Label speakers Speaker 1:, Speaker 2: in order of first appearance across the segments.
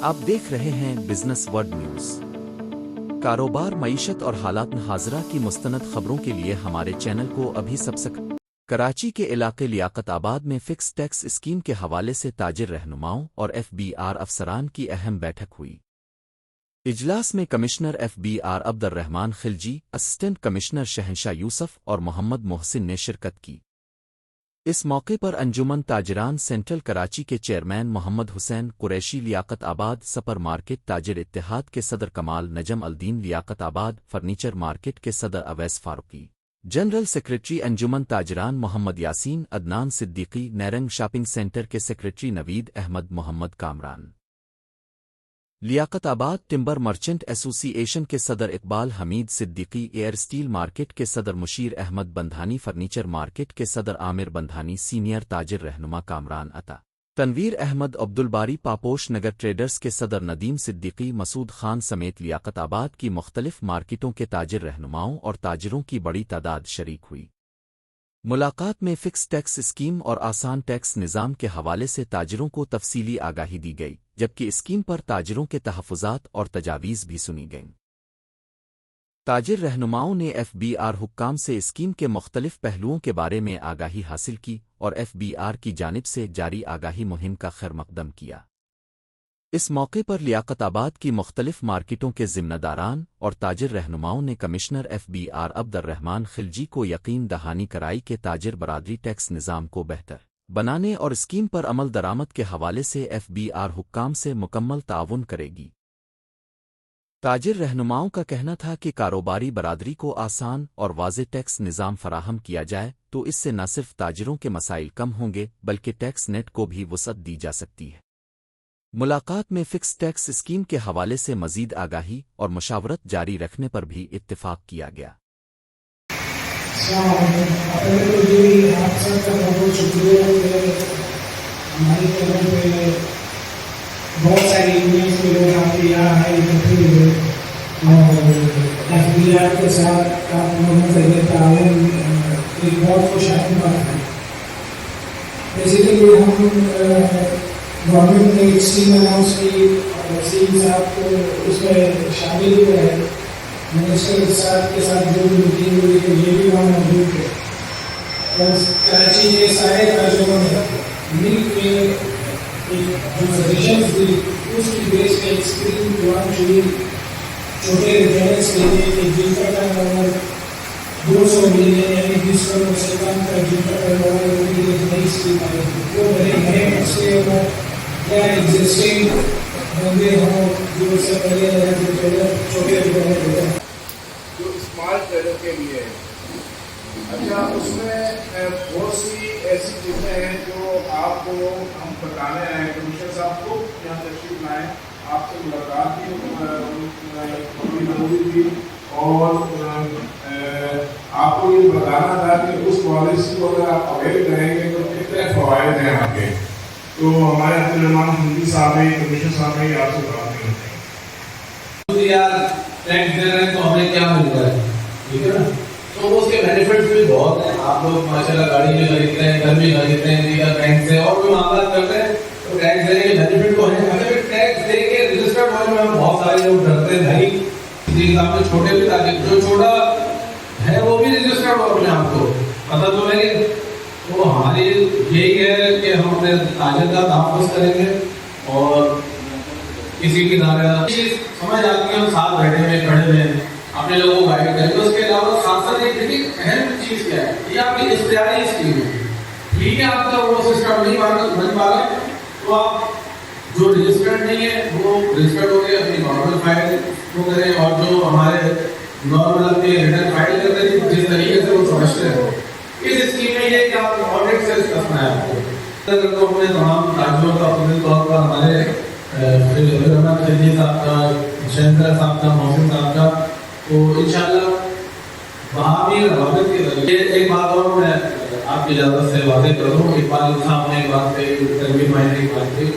Speaker 1: آپ دیکھ رہے ہیں بزنس ورڈ نیوز۔ کاروبار، معیشت اور حالات حاضرہ کی مستند خبروں کے لیے ہمارے چینل کو ابھی سبسکرائب۔ کراچی کے علاقے لیاقت آباد میں فکس ٹیکس اسکیم کے حوالے سے تاجر رہنماؤں اور ایف بی آر افسران کی اہم بیٹھک ہوئی۔ اجلاس میں commissioner F B are Abdul Rahman Khilji, assistant commissioner شہنشاہ یوسف اور محمد محسن نے شرکت کی۔ اس موقع پر انجمن تاجران سینٹرل کراچی کے چیئرمین محمد حسین قریشی، لیاقت آباد سپر مارکیٹ تاجر اتحاد کے صدر کمال نجم الدین، لیاقت آباد فرنیچر مارکیٹ کے صدر اویس فاروقی، جنرل سیکریٹری انجمن تاجران محمد یاسین، عدنان صدیقی، نیرنگ شاپنگ سینٹر کے سیکریٹری نوید احمد، محمد کامران، لیاقت آباد ٹمبر مرچنٹ ایسوسی ایشن کے صدر اقبال حمید صدیقی، ایئر اسٹیل مارکیٹ کے صدر مشیر احمد بندھانی، فرنیچر مارکیٹ کے صدر عامر بندھانی، سینئر تاجر رہنما کامران عطا، تنویر احمد، عبدالباری پاپوش نگر ٹریڈرز کے صدر ندیم صدیقی، مسعود خان سمیت لیاقت آباد کی مختلف مارکیٹوں کے تاجر رہنماؤں اور تاجروں کی بڑی تعداد شریک ہوئی۔ ملاقات میں فکس ٹیکس اسکیم اور آسان ٹیکس نظام کے حوالے سے تاجروں کو تفصیلی آگاہی دی گئی، جبکہ اسکیم پر تاجروں کے تحفظات اور تجاویز بھی سنی گئیں۔ تاجر رہنماؤں نے ایف بی آر حکام سے اسکیم کے مختلف پہلوؤں کے بارے میں آگاہی حاصل کی اور ایف بی آر کی جانب سے جاری آگاہی مہم کا خیر مقدم کیا۔ اس موقع پر لیاقت آباد کی مختلف مارکیٹوں کے ذمہ داران اور تاجر رہنماؤں نے کمشنر ایف بی آر عبد الرحمان خلجی کو یقین دہانی کرائی کہ تاجر برادری ٹیکس نظام کو بہتر بنانے اور اسکیم پر عمل درآمد کے حوالے سے ایف بی آر حکام سے مکمل تعاون کرے گی۔ تاجر رہنماؤں کا کہنا تھا کہ کاروباری برادری کو آسان اور واضح ٹیکس نظام فراہم کیا جائے تو اس سے نہ صرف تاجروں کے مسائل کم ہوں گے بلکہ ٹیکس نیٹ کو بھی وسعت دی جا سکتی ہے۔ ملاقات میں فکس ٹیکس اسکیم کے حوالے سے مزید آگاہی اور مشاورت جاری رکھنے پر بھی اتفاق کیا گیا۔
Speaker 2: آپ سب کا بہت شکریہ کہ ہماری طرف پہ بہت ساری ایونٹس میں لوگ آپ کے یہاں آئے اکٹھے ہوئے اور ایف بی آر کے ساتھ آپ لوگوں کا تعاون ایک بہت خوش آمد بات ہے۔ بیسیکلی ہم گورنمنٹ نے ایک اسکیم اناؤنس کی اور وسیم صاحب کو اس میں شامل ہوئے ہیں۔ منسٹر صاحب کے ساتھ جو بھی میٹنگ ہوئی تو یہ بھی وہاں موجود تھے اور کراچی کے سارے تاجروں نے مل کے ایک جو سجیشنز دی اس کی بیس پہ اسکیم قرآن شریف چھوٹے ریٹیلرس کے لیے کہ جن کا ٹرن اوور 200 ملین یعنی 20 کروڑ سے کم کا جن کا ٹرن اوور ان کے لیے نئی اسکیم آئی تھی وہ بڑے نئے مسئلے ہوں یا ایگزسٹنگ بندے ہوں جو اس سے پہلے ریٹیلر چھوٹے ریٹیلر ہوتے ہیں
Speaker 3: جو اسمارٹ ٹریڈر کے لیے ہے۔ اچھا، اس میں بہت سی ایسی چیزیں ہیں جو آپ کو ہم بتانے آئے ہیں۔ کمشنر صاحب کو یہاں تشریف لائیں، آپ سے ملاقات بھی ضروری تھی اور آپ کو یہ بتانا تھا کہ اس پالیسی کو اگر آپ اویل کریں گے تو کتنے فوائد ہیں آپ کے۔ تو ہمارے عبد الرحمان خلجی صاحب ہیں، کمشنر صاحب ہیں، آپ سے بات کرتے ہیں۔
Speaker 4: یار ٹیکس دے رہے ہیں تو ہمیں کیا مل رہا ہے، ٹھیک ہے نا؟ تو اس کے بینیفٹس بھی بہت ہیں۔ آپ لوگ ماشاءاللہ گاڑی بھی خریدتے ہیں، گھر بھی خریدتے ہیں، لیگل بینک سے اور بھی معاملات کرتے ہیں تو ٹیکس دینے کے بینیفٹ تو ہیں۔ اگر ٹیکس دے کے رجسٹرڈ ہونے میں بہت سارے لوگ ڈرتے ہیں، بھائی کسی حساب سے چھوٹے بھی تاجر جو چھوٹا ہے وہ بھی رجسٹرڈ ہو اپنے آپ کو پتہ تو ہے۔ تو ہماری یہی ہے کہ ہم اپنے تاجر کا تحفظ کریں گے اور کسی کی چیز سمجھ آتی ہے ہم ساتھ بیٹھے ہوئے کھڑے ہوئے اپنے لوگوں کو گائیڈ کریں گے۔ اس کے علاوہ ساتھ ساتھ ایک اہم چیز کیا ہے، یہ آپ کی اختیاری اسکیم ہے۔ ٹھیک ہے، آپ کا وہ سسٹم نہیں بن پا رہا تو آپ جو رجسٹرڈ نہیں ہے وہ رجسٹرڈ ہو کے اپنی نارمل فائل کو کریں اور جو ہمارے نارمل اپنے ریٹرن فائل کرتے ہیں جس طریقے سے وہ سمجھتے ہیں۔ اس اسکیم میں یہ کہ آپ آڈٹ سے کرنا ہے آپ کو۔ اپنے تمام تاجروں کا خصوصی طور پر ہمارے رحمت خلجی صاحب کا، شہنشاہ صاحب کا، محسن صاحب کا، تو انشاءاللہ وہاں بھی روابط کے ذریعے ایک بات اور میں آپ کی اجازت سے واضح کروں۔ اقبال صاحب نے ایک بات کہی، تنویر بھائی نے ایک بات کہی،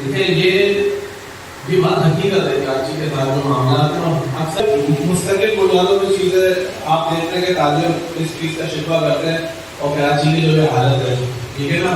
Speaker 4: دیکھیں یہ بات حقیقت ہے کراچی کے ساتھ جو معاملات ہیں اکثر مستقل بنیادوں پہ چیزیں آپ دیکھتے ہیں کہ تاجر اس چیز کا شکوہ کرتے ہیں اور کراچی کی جو حالت ہے، ٹھیک ہے نا،